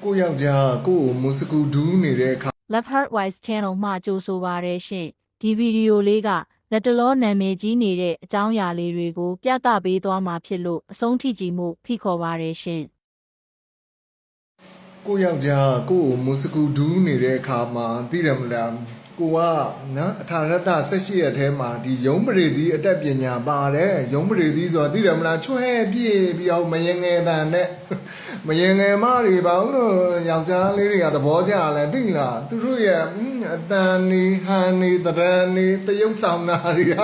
ကိုယောက်ျားကိုမုစကူဒူးနေတဲ့အခါ Love Heart Wise Channel မှကြိုဆိုပါရရှင်ဒီဗီဒီယိုလေးကလက်တလောနာမည်ကြီးနေတဲ့အကြောင်းအရာလေးတွေကိုပြသပေးသွားမှာဖြစ်လို့အဆုံးထိကြည့်မှုဖိခေါ်ပါရရှင်ကိုယောက်ျားကိုမုစကူဒူးနေတဲ့အခါမှာသိတယ်မလားကိုကနော်အထာရတ18ရက်ထဲမှာဒီယုံပရိသီအတက်ပညာပါတယ်ယုံပရိသီဆိုတာသိတယ်မလားချွဲပြည့်ပြီးအောင်မယငယ်တန်နဲ့မယငယ်မတွေဘာလို့ယောက်ျားလေးတွေကသဘောကျလဲသိလားသူတို့ရဲ့အတန်နေဟန်နေတရန်နေတရုပ်ဆောင်တာတွေက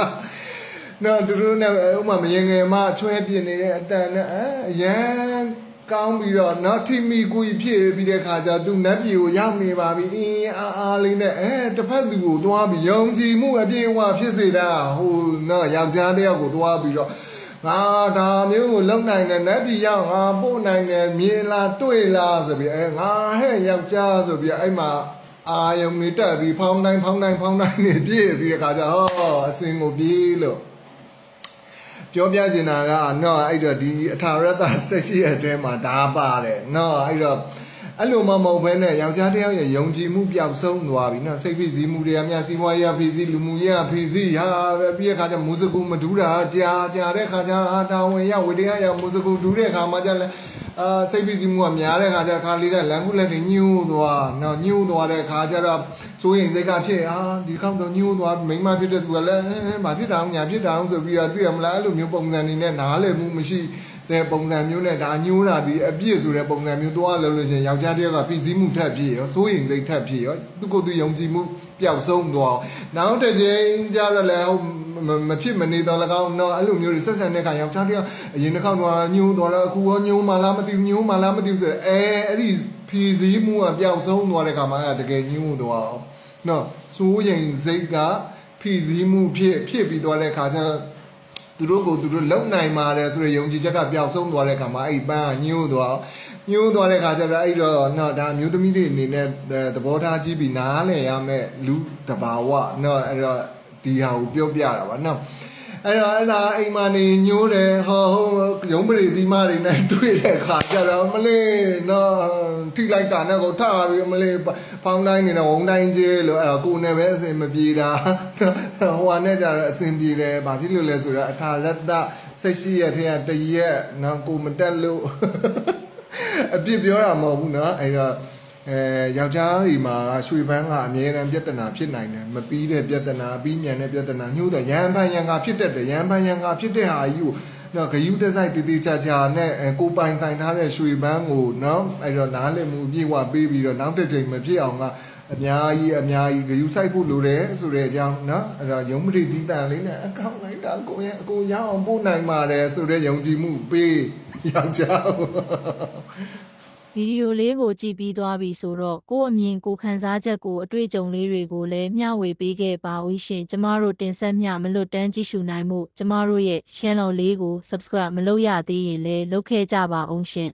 နော်သူတို့နဲ့ဥမာမယငယ်မချွဲပြည့်နေတဲ့အတန်နဲ့အရန်ကောင်းပြီးတော့နောက်ထိမိကိုဖြစ်ပြီးတဲ့ခါကျသူနတ်ပြည်ကိုရောက်နေပါပြီအင်းအားလေးနဲ့တစ်ဖက်သူကိုသွားပြီးယုံကြည်မှုအပြည့်အဝဖြစ်စေတာဟိုနော်ယောက်ျားတယောက်ကိုသွားပြီးတော့ငါဒါမျိုးကိုလုံနိုင်တယ်နတ်ပြည်ရောက်ငါပို့နိုင်တယ်မြင်လားတွေ့လားဆိုပြီးငါဟဲ့ယောက်ျားဆိုပြီးအဲ့မှာအာယုံနေတက်ပြီးဖောင်းတိုင်းနေပြည့်ပြီးတဲ့ခါကျဟောအစင်ကိုပြေးလို့ပြောပြချင်တာကနော်အဲ့တော့ဒီအထာရတ18ရက်ထဲမှာဒါပါတယ်နော်အဲ့တော့အဲ့လိုမှမဟုတ်ဘဲနဲ့ယောက်ျားတစ်ယောက်ရဲ့ယုံကြည်မှုပျောက်ဆုံးသွားပြီနော်စိတ်ဖိစီးမှုတွေကများစီးပွားရေးဖိစီးလူမှုရေးဖိစီးဟာပြီးတဲ့ခါကျမူစကူမဒူးတာကြာတဲ့ခါကျတာဝန်ရဝေတရားရမူစကူဒူးတဲ့ခါမှကျလဲစိတ်ဖိစီးမှုကများတဲ့ခါကျခါလေးကလမ်းခုလက်တွေညှိုးသွားနော်ညှိုးသွားတဲ့ခါကျတော့စိုးရင်စိတ်ကဖြစ်ဒီခေါက်တော့ညှိုးသွားမိန်းမဖြစ်တဲ့သူကလည်းမဖြစ်တာညာဖြစ်တာဆိုပြီးတော့သိရမလားအဲ့လိုမျိုးပုံစံနေနဲ့နားလည်မှုမရှိတဲ့ပုံစံမျိုးနဲ့ဒါညှိုးတာဒီအပြည့်ဆိုတဲ့ပုံစံမျိုးသွားလို့ရှိရင်ယောက်ျားတယောက်ကဖိစီးမှုထပ်ဖြစ်ရောစိုးရင်စိတ်ထပ်ဖြစ်ရောသူကိုယ်သူယုံကြည်မှုပျောက်ဆုံးသွားနောက်တစ်ချိန်ကျတော့လည်းဟုတ်မဖြစ်မနေတော့၎င်းတော့အဲ့လိုမျိုးတွေဆက်ဆံတဲ့ခါယောက်ျားတယောက်အရင်တစ်ခေါက်တော့ညှိုးသွားတော့အခုရောညှိုးမှလားမသိဘူးညှိုးမှလားမသိဘူးဆိုအဲ့ဒီဖိစီးမှုကပျောက်ဆုံးသွားတဲ့ခါမှာတကယ်ညှိုးသွားနော်စိုးရင်စိတ်ကဖိစီးမှုဖြစ်ပြီးသွားတဲ့ခါကျသူတို့ကိုသူတို့လုံနိုင်ပါတယ်ဆိုရယ်ယုံကြည်ချက်ကပျောက်ဆုံးသွားတဲ့ခါမှာအဲ့ပန်းကညှိုးသွားတဲ့ခါကျတော့အဲ့တော့နော်ဒါမျိုးသမီးတွေအနေနဲ့သဘောထားကြည့်ပြီးနားလည်ရမယ်လူတဘာဝနော်အဲ့တော့ဒီဟာကိုပြောပြတာပါနော်အဲ့တော့အဲ့ဒါအိမ်မနေညိုးတယ်ဟောရုံးပရိသီမတွေနဲ့တွေ့တဲ့ခါကျတော့မလေးနော်ထိလိုက်တာနဲ့ကိုထပြီးမလေးဖောင်းတိုင်းနေတော့ဝုံတိုင်းကျဲလို့အဲ့ကိုနဲ့ပဲအစင်မပြေတာဟိုဟာနဲ့ကြတော့အစင်ပြေတယ်ဘာဖြစ်လို့လဲဆိုတော့အထာရတ18ရက်ထဲကတရက်နော်ကိုမတက်လို့အပြစ်ပြောတာမဟုတ်ဘူးနော်အဲ့တော့ယောက်ျားတွေမှာရွှေပန်းကအမြဲတမ်းပြဿနာဖြစ်နိုင်တယ်မပြီးတဲ့ပြဿနာအပြီးမြန်တဲ့ပြဿနာညှို့တော့ရန်ဖန်ရန်ကဖြစ်တတ်တယ်ရန်ဖန်ရန်ကဖြစ်တဲ့ဟာကြီးကိုနော်ဂယုတက်ဆိုင်တည်တည်ချာချာနဲ့ကိုပိုင်ဆိုင်ထားတဲ့ရွှေပန်းကိုနော်အဲ့တော့နားလည်မှုအပြည့်ဝပေးပြီးတော့နောက်တစ်ချိန်မဖြစ်အောင်ကအများကြီးဂယုဆိုင်ဖို့လိုတယ်ဆိုတဲ့အကြောင်းနော်အဲ့တော့ယုံမတိသီးတန်လေးနဲ့အကောင့်လိုက်တာကိုရအောင်ပို့နိုင်ပါတယ်ဆိုတဲ့ယုံကြည်မှုပေးယောက်ျားဗီဒီယိုလေးကိုကြည့်ပြီးသွားပြီဆိုတော့ကို့အမြင်ကိုခံစားချက်ကိုအတွေ့အကြုံလေးတွေကိုလည်းမျှဝေပေးခဲ့ပါဦးရှင်ကျမတို့တင်ဆက်မျှမလွတ်တမ်းကြည့်ရှုနိုင်မှုကျမတို့ရဲ့ channel လေးကို subscribe မလုပ်ရသေးရင်လည်းလုပ်ခဲ့ကြပါအောင်ရှင်